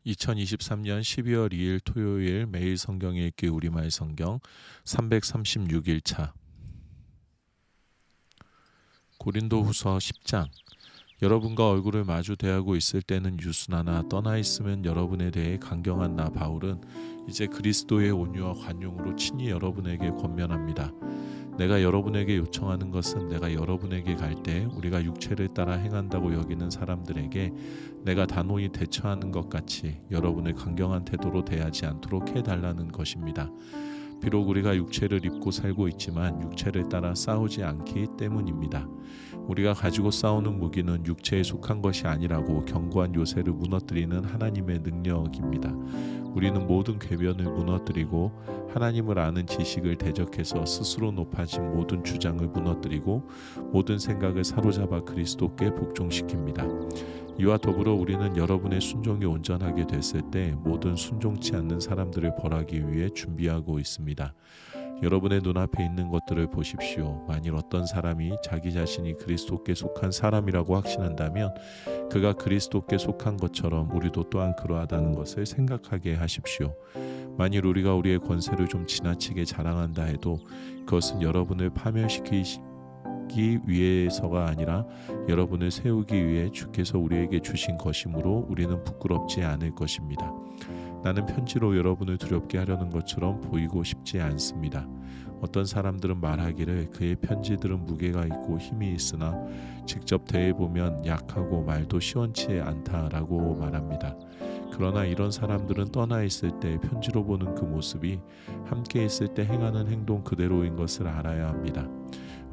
2023년 12월 2일 토요일 매일 성경 읽기 우리말 성경 336일차 고린도후서 10장. 여러분과 얼굴을 마주 대하고 있을 때는 유순하나 떠나 있으면 여러분에 대해 강경한 나 바울은 이제 그리스도의 온유와 관용으로 친히 여러분에게 권면합니다. 내가 여러분에게 요청하는 것은 내가 여러분에게 갈 때 우리가 육체를 따라 행한다고 여기는 사람들에게 내가 단호히 대처하는 것 같이 여러분을 강경한 태도로 대하지 않도록 해달라는 것입니다. 비록 우리가 육체를 입고 살고 있지만 육체를 따라 싸우지 않기 때문입니다. 우리가 가지고 싸우는 무기는 육체에 속한 것이 아니라고 견고한 요새를 무너뜨리는 하나님의 능력입니다. 우리는 모든 궤변을 무너뜨리고 하나님을 아는 지식을 대적해서 스스로 높아진 모든 주장을 무너뜨리고 모든 생각을 사로잡아 그리스도께 복종시킵니다. 이와 더불어 우리는 여러분의 순종이 온전하게 됐을 때 모든 순종치 않는 사람들을 벌하기 위해 준비하고 있습니다. 여러분의 눈앞에 있는 것들을 보십시오. 만일 어떤 사람이 자기 자신이 그리스도께 속한 사람이라고 확신한다면 그가 그리스도께 속한 것처럼 우리도 또한 그러하다는 것을 생각하게 하십시오. 만일 우리가 우리의 권세를 좀 지나치게 자랑한다 해도 그것은 여러분을 파멸시키기 위해서가 아니라 여러분을 세우기 위해 주께서 우리에게 주신 것이므로 우리는 부끄럽지 않을 것입니다. 나는 편지로 여러분을 두렵게 하려는 것처럼 보이고 싶지 않습니다. 어떤 사람들은 말하기를 그의 편지들은 무게가 있고 힘이 있으나 직접 대해보면 약하고 말도 시원치 않다라고 말합니다. 그러나 이런 사람들은 떠나 있을 때 편지로 보는 그 모습이 함께 있을 때 행하는 행동 그대로인 것을 알아야 합니다.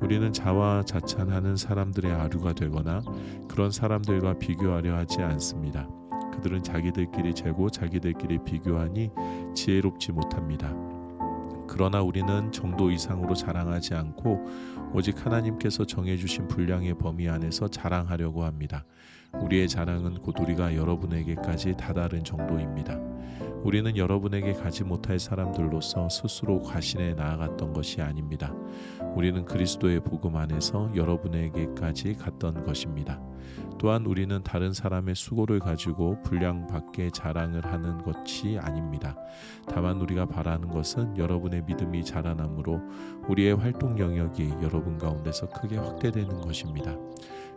우리는 자화자찬하는 사람들의 아류가 되거나 그런 사람들과 비교하려 하지 않습니다. 그들은 자기들끼리 재고 자기들끼리 비교하니 지혜롭지 못합니다. 그러나 우리는 정도 이상으로 자랑하지 않고 오직 하나님께서 정해주신 분량의 범위 안에서 자랑하려고 합니다. 우리의 자랑은 곧 우리가 여러분에게까지 다다른 정도입니다. 우리는 여러분에게 가지 못할 사람들로서 스스로 과신해 나아갔던 것이 아닙니다. 우리는 그리스도의 복음 안에서 여러분에게까지 갔던 것입니다. 또한 우리는 다른 사람의 수고를 가지고 분량 밖에 자랑을 하는 것이 아닙니다. 다만 우리가 바라는 것은 여러분의 믿음이 자라나므로 우리의 활동 영역이 여러분 가운데서 크게 확대되는 것입니다.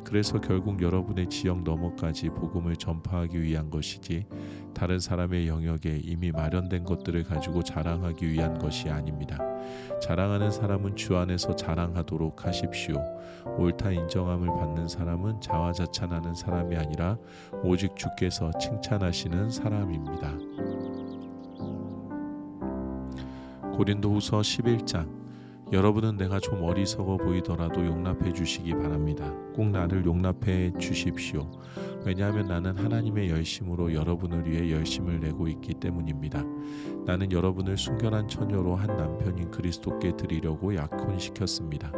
그래서 결국 여러분의 지역 너머까지 복음을 전파하기 위한 것이지 다른 사람의 영역에 이미 마련된 것들을 가지고 자랑하기 위한 것이 아닙니다. 자랑하는 사람은 주 안에서 자랑하도록 하십시오. 옳다 인정함을 받는 사람은 자화자찬하는 사람이 아니라 오직 주께서 칭찬하시는 사람입니다. 고린도후서 11장. 여러분은 내가 좀 어리석어 보이더라도 용납해 주시기 바랍니다. 꼭 나를 용납해 주십시오. 왜냐하면 나는 하나님의 열심으로 여러분을 위해 열심을 내고 있기 때문입니다. 나는 여러분을 순결한 처녀로 한 남편인 그리스도께 드리려고 약혼시켰습니다.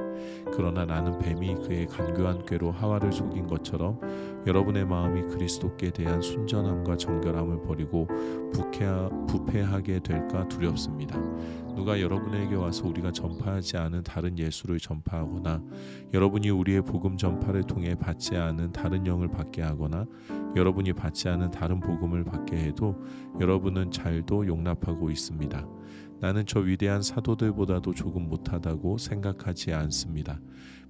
그러나 나는 뱀이 그의 간교한 꾀로 하와를 속인 것처럼 여러분의 마음이 그리스도께 대한 순전함과 정결함을 버리고 부패하게 될까 두렵습니다. 누가 여러분에게 와서 우리가 전파하지 않은 다른 예수를 전파하거나 여러분이 우리의 복음 전파를 통해 받지 않은 다른 영을 받게 하거나 여러분이 받지 않은 다른 복음을 받게 해도 여러분은 잘도 용납하고 있습니다. 나는 저 위대한 사도들보다도 조금 못하다고 생각하지 않습니다.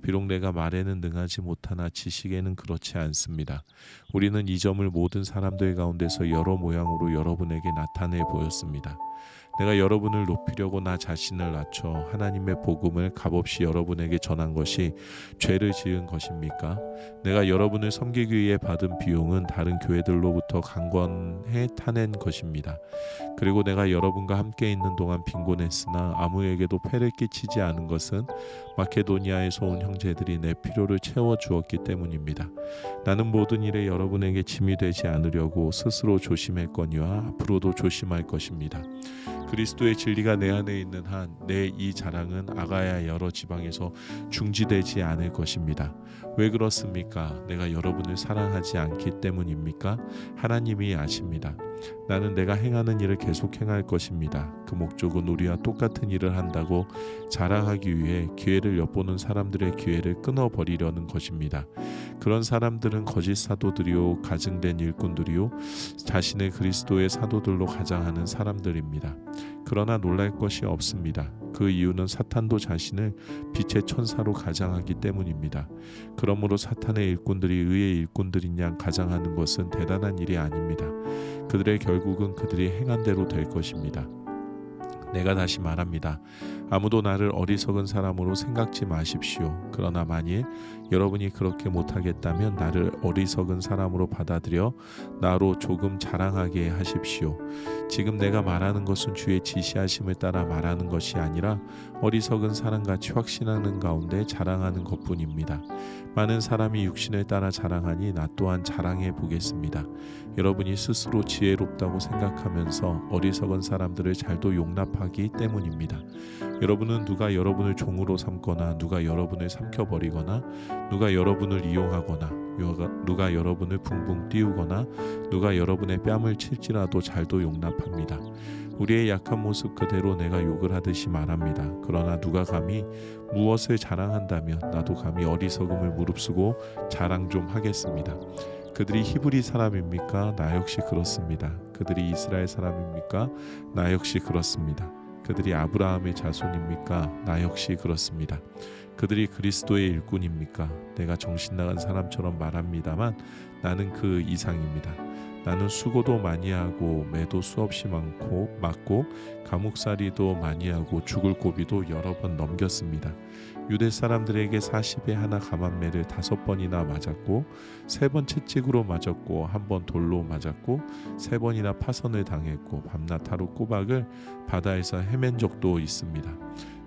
비록 내가 말에는 능하지 못하나 지식에는 그렇지 않습니다. 우리는 이 점을 모든 사람들 가운데서 여러 모양으로 여러분에게 나타내 보였습니다. 내가 여러분을 높이려고 나 자신을 낮춰 하나님의 복음을 값없이 여러분에게 전한 것이 죄를 지은 것입니까? 내가 여러분을 섬기기 위해 받은 비용은 다른 교회들로부터 강권해 타낸 것입니다. 그리고 내가 여러분과 함께 있는 동안 빈곤했으나 아무에게도 폐를 끼치지 않은 것은 마케도니아에서 온 형제들이 내 필요를 채워주었기 때문입니다. 나는 모든 일에 여러분에게 짐이 되지 않으려고 스스로 조심했거니와 앞으로도 조심할 것입니다. 그리스도의 진리가 내 안에 있는 한 내 이 자랑은 아가야 여러 지방에서 중지되지 않을 것입니다. 왜 그렇습니까? 내가 여러분을 사랑하지 않기 때문입니까? 하나님이 아십니다. 나는 내가 행하는 일을 계속 행할 것입니다. 그 목적은 우리와 똑같은 일을 한다고 자랑하기 위해 기회를 엿보는 사람들의 기회를 끊어버리려는 것입니다. 그런 사람들은 거짓 사도들이요 가증된 일꾼들이요 자신을 그리스도의 사도들로 가장하는 사람들입니다. 그러나 놀랄 것이 없습니다. 그 이유는 사탄도 자신을 빛의 천사로 가장하기 때문입니다. 그러므로 사탄의 일꾼들이 의의 일꾼들인 양 가장하는 것은 대단한 일이 아닙니다. 그들의 결국은 그들이 행한 대로 될 것입니다. 내가 다시 말합니다. 아무도 나를 어리석은 사람으로 생각지 마십시오. 그러나 만일 여러분이 그렇게 못하겠다면 나를 어리석은 사람으로 받아들여 나로 조금 자랑하게 하십시오. 지금 내가 말하는 것은 주의 지시하심을 따라 말하는 것이 아니라 어리석은 사람같이 확신하는 가운데 자랑하는 것뿐입니다. 많은 사람이 육신을 따라 자랑하니 나 또한 자랑해 보겠습니다. 여러분이 스스로 지혜롭다고 생각하면서 어리석은 사람들을 잘도 용납하기 때문입니다. 여러분은 누가 여러분을 종으로 삼거나 누가 여러분을 삼켜버리거나 누가 여러분을 이용하거나 누가 여러분을 붕붕 띄우거나 누가 여러분의 뺨을 칠지라도 잘도 용납합니다. 우리의 약한 모습 그대로 내가 욕을 하듯이 말합니다. 그러나 누가 감히 무엇을 자랑한다면 나도 감히 어리석음을 무릅쓰고 자랑 좀 하겠습니다. 그들이 히브리 사람입니까? 나 역시 그렇습니다. 그들이 이스라엘 사람입니까? 나 역시 그렇습니다. 그들이 아브라함의 자손입니까? 나 역시 그렇습니다. 그들이 그리스도의 일꾼입니까? 내가 정신 나간 사람처럼 말합니다만 나는 그 이상입니다. 나는 수고도 많이 하고 매도 수없이 맞고 감옥살이도 많이 하고 죽을 고비도 여러 번 넘겼습니다. 유대 사람들에게 40에 하나 감한매를 5번이나 맞았고 3번 채찍으로 맞았고 1번 돌로 맞았고 3번이나 파선을 당했고 밤낮 하루 꼬박을 바다에서 헤맨 적도 있습니다.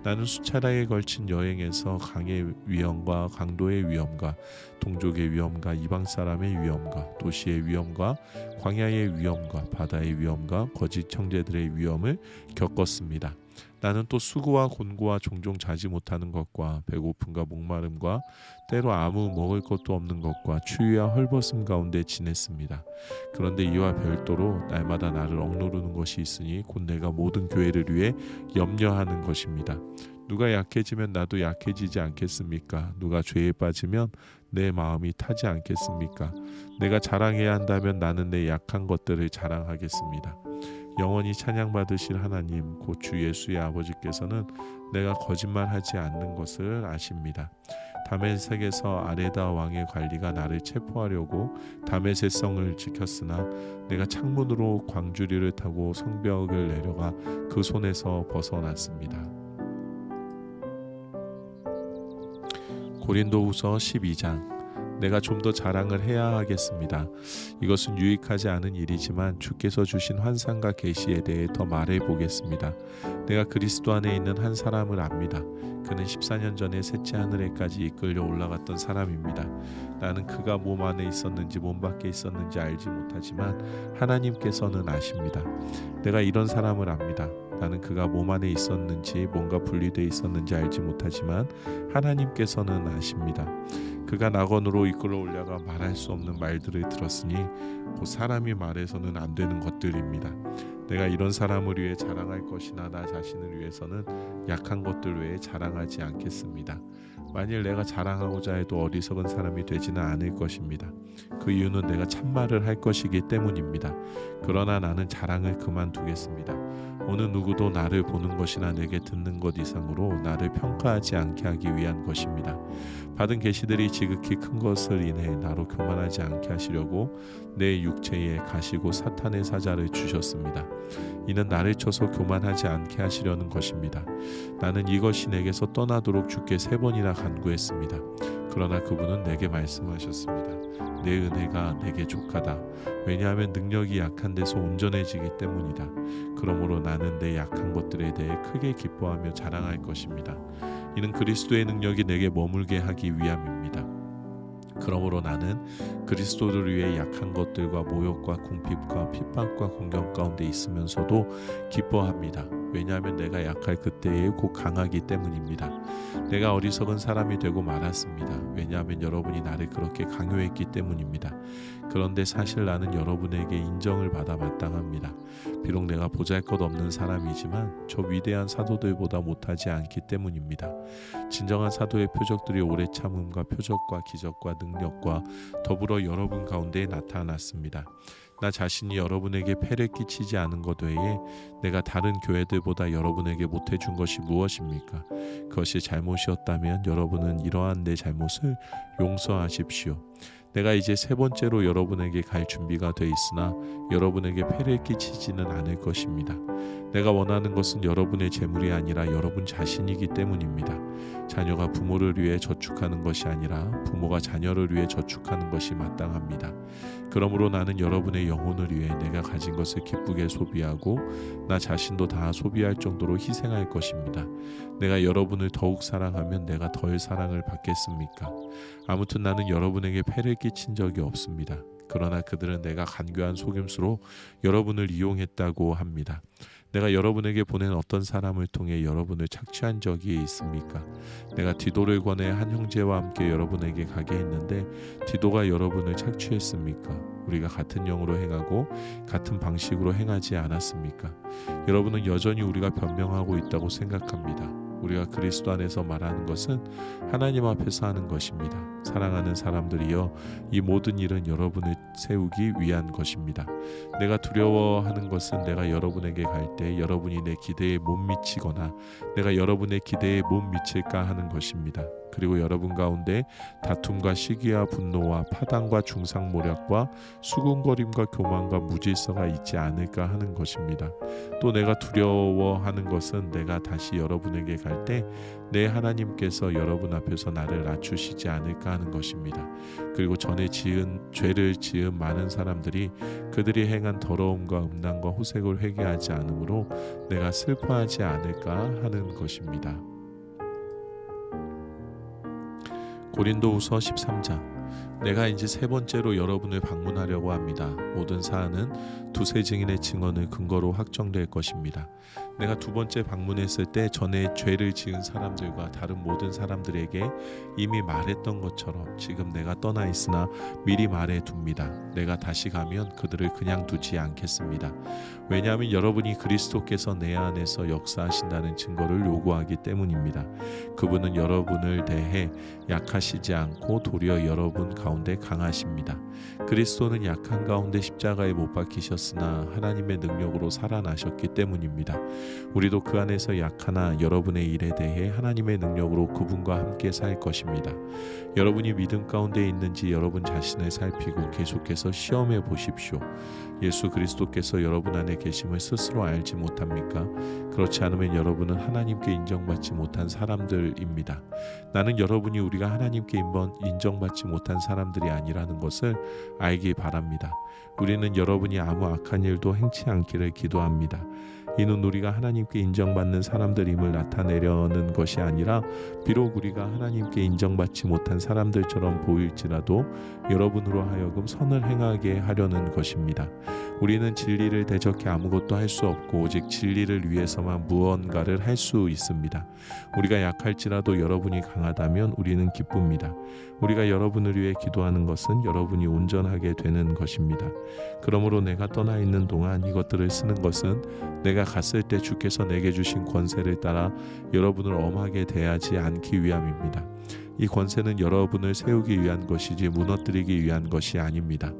나는 수차례에 걸친 여행에서 강의 위험과 강도의 위험과 동족의 위험과 이방 사람의 위험과 도시의 위험과 광야의 위험과 바다의 위험과 거짓 형제들의 위험을 겪었습니다. 나는 또 수고와 곤고와 종종 자지 못하는 것과 배고픔과 목마름과 때로 아무 먹을 것도 없는 것과 추위와 헐벗음 가운데 지냈습니다. 그런데 이와 별도로 날마다 나를 억누르는 것이 있으니 곧 내가 모든 교회를 위해 염려하는 것입니다. 누가 약해지면 나도 약해지지 않겠습니까? 누가 죄에 빠지면 내 마음이 타지 않겠습니까? 내가 자랑해야 한다면 나는 내 약한 것들을 자랑하겠습니다. 영원히 찬양받으실 하나님 곧 주 예수의 아버지께서는 내가 거짓말하지 않는 것을 아십니다. 다메섹에서 아레다 왕의 관리가 나를 체포하려고 다메섹 성을 지켰으나 내가 창문으로 광주리를 타고 성벽을 내려가 그 손에서 벗어났습니다. 고린도후서 12장. 내가 좀 더 자랑을 해야 하겠습니다. 이것은 유익하지 않은 일이지만 주께서 주신 환상과 계시에 대해 더 말해 보겠습니다. 내가 그리스도 안에 있는 한 사람을 압니다. 그는 14년 전에 셋째 하늘에까지 이끌려 올라갔던 사람입니다. 나는 그가 몸 안에 있었는지 몸 밖에 있었는지 알지 못하지만 하나님께서는 아십니다. 내가 이런 사람을 압니다. 나는 그가 몸 안에 있었는지 뭔가 분리되어 있었는지 알지 못하지만 하나님께서는 아십니다. 그가 낙원으로 이끌어 올려가 말할 수 없는 말들을 들었으니 곧 사람이 말해서는 안 되는 것들입니다. 내가 이런 사람을 위해 자랑할 것이나 나 자신을 위해서는 약한 것들 외에 자랑하지 않겠습니다. 만일 내가 자랑하고자 해도 어리석은 사람이 되지는 않을 것입니다. 그 이유는 내가 참말을 할 것이기 때문입니다. 그러나 나는 자랑을 그만두겠습니다. 어느 누구도 나를 보는 것이나 내게 듣는 것 이상으로 나를 평가하지 않게 하기 위한 것입니다. 받은 계시들이 지극히 큰 것을 인해 나로 교만하지 않게 하시려고 내 육체에 가시고 사탄의 사자를 주셨습니다. 이는 나를 쳐서 교만하지 않게 하시려는 것입니다. 나는 이것이 내게서 떠나도록 주께 3번이나 간구했습니다. 그러나 그분은 내게 말씀하셨습니다. 내 은혜가 내게 족하다. 왜냐하면 능력이 약한 데서 온전해지기 때문이다. 그러므로 나는 내 약한 것들에 대해 크게 기뻐하며 자랑할 것입니다. 이는 그리스도의 능력이 내게 머물게 하기 위함입니다. 그러므로 나는 그리스도를 위해 약한 것들과 모욕과 궁핍과 핍박과 공경 가운데 있으면서도 기뻐합니다. 왜냐하면 내가 약할 그때에 곧 강하기 때문입니다. 내가 어리석은 사람이 되고 말았습니다. 왜냐하면 여러분이 나를 그렇게 강요했기 때문입니다. 그런데 사실 나는 여러분에게 인정을 받아 마땅합니다. 비록 내가 보잘것없는 사람이지만 저 위대한 사도들보다 못하지 않기 때문입니다. 진정한 사도의 표적들이 오래 참음과 표적과 기적과 능력과 더불어 여러분 가운데 나타났습니다. 나 자신이 여러분에게 폐를 끼치지 않은 것 외에 내가 다른 교회들보다 여러분에게 못해준 것이 무엇입니까? 그것이 잘못이었다면 여러분은 이러한 내 잘못을 용서하십시오. 내가 이제 세 번째로 여러분에게 갈 준비가 돼 있으나 여러분에게 폐를 끼치지는 않을 것입니다. 내가 원하는 것은 여러분의 재물이 아니라 여러분 자신이기 때문입니다. 자녀가 부모를 위해 저축하는 것이 아니라 부모가 자녀를 위해 저축하는 것이 마땅합니다. 그러므로 나는 여러분의 영혼을 위해 내가 가진 것을 기쁘게 소비하고 나 자신도 다 소비할 정도로 희생할 것입니다. 내가 여러분을 더욱 사랑하면 내가 덜 사랑을 받겠습니까? 아무튼 나는 여러분에게 폐를 끼친 적이 없습니다. 그러나 그들은 내가 간교한 속임수로 여러분을 이용했다고 합니다. 내가 여러분에게 보낸 어떤 사람을 통해 여러분을 착취한 적이 있습니까? 내가 디도를 권해 한 형제와 함께 여러분에게 가게 했는데 디도가 여러분을 착취했습니까? 우리가 같은 영으로 행하고 같은 방식으로 행하지 않았습니까? 여러분은 여전히 우리가 변명하고 있다고 생각합니다. 우리가 그리스도 안에서 말하는 것은 하나님 앞에서 하는 것입니다. 사랑하는 사람들이여, 이 모든 일은 여러분을 세우기 위한 것입니다. 내가 두려워하는 것은 내가 여러분에게 갈 때 여러분이 내 기대에 못 미치거나 내가 여러분의 기대에 못 미칠까 하는 것입니다. 그리고 여러분 가운데 다툼과 시기와 분노와 파당과 중상모략과 수군거림과 교만과 무질서가 있지 않을까 하는 것입니다. 또 내가 두려워하는 것은 내가 다시 여러분에게 갈 때 내 하나님께서 여러분 앞에서 나를 낮추시지 않을까 하는 것입니다. 그리고 전에 죄를 지은 많은 사람들이 그들이 행한 더러움과 음란과 호색을 회개하지 않으므로 내가 슬퍼하지 않을까 하는 것입니다. 고린도후서 13장. 내가 이제 세 번째로 여러분을 방문하려고 합니다. 모든 사안은 두세 증인의 증언을 근거로 확정될 것입니다. 내가 두 번째 방문했을 때 전에 죄를 지은 사람들과 다른 모든 사람들에게 이미 말했던 것처럼 지금 내가 떠나 있으나 미리 말해 둡니다. 내가 다시 가면 그들을 그냥 두지 않겠습니다. 왜냐하면 여러분이 그리스도께서 내 안에서 역사하신다는 증거를 요구하기 때문입니다. 그분은 여러분을 대해 약하시지 않고 도리어 여러분 가운데 강하십니다. 그리스도는 약한 가운데 십자가에 못 박히셨으나 하나님의 능력으로 살아나셨기 때문입니다. 우리도 그 안에서 약하나 여러분의 일에 대해 하나님의 능력으로 그분과 함께 살 것입니다. 여러분이 믿음 가운데 있는지 여러분 자신을 살피고 계속해서 시험해 보십시오. 예수 그리스도께서 여러분 안에 계심을 스스로 알지 못합니까? 그렇지 않으면 여러분은 하나님께 인정받지 못한 사람들입니다. 나는 여러분이 우리가 하나님께 인정받지 못한 사람들이 아니라는 것을 알기 바랍니다. 우리는 여러분이 아무 악한 일도 행치 않기를 기도합니다. 이는 우리가 하나님께 인정받는 사람들임을 나타내려는 것이 아니라 비록 우리가 하나님께 인정받지 못한 사람들처럼 보일지라도 여러분으로 하여금 선을 행하게 하려는 것입니다. 우리는 진리를 대적해 아무것도 할 수 없고 오직 진리를 위해서만 무언가를 할 수 있습니다. 우리가 약할지라도 여러분이 강하다면 우리는 기쁩니다. 우리가 여러분을 위해 기도하는 것은 여러분이 온전하게 되는 것입니다. 그러므로 내가 떠나 있는 동안 이것들을 쓰는 것은 내가 갔을 때 주께서 내게 주신 권세를 따라 여러분을 엄하게 대하지 않기 위함입니다. 이 권세는 여러분을 세우기 위한 것이지 무너뜨리기 위한 것이 아닙니다.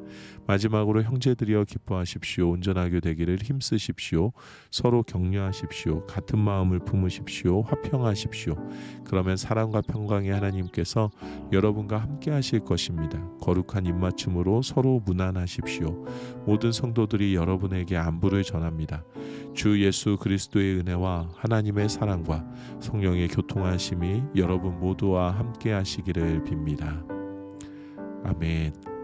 마지막으로 형제들이여 기뻐하십시오. 온전하게 되기를 힘쓰십시오. 서로 격려하십시오. 같은 마음을 품으십시오. 화평하십시오. 그러면 사랑과 평강의 하나님께서 여러분과 함께 하실 것입니다. 거룩한 입맞춤으로 서로 무난하십시오. 모든 성도들이 여러분에게 안부를 전합니다. 주 예수 그리스도의 은혜와 하나님의 사랑과 성령의 교통하심이 여러분 모두와 함께 하시기를 빕니다. 아멘.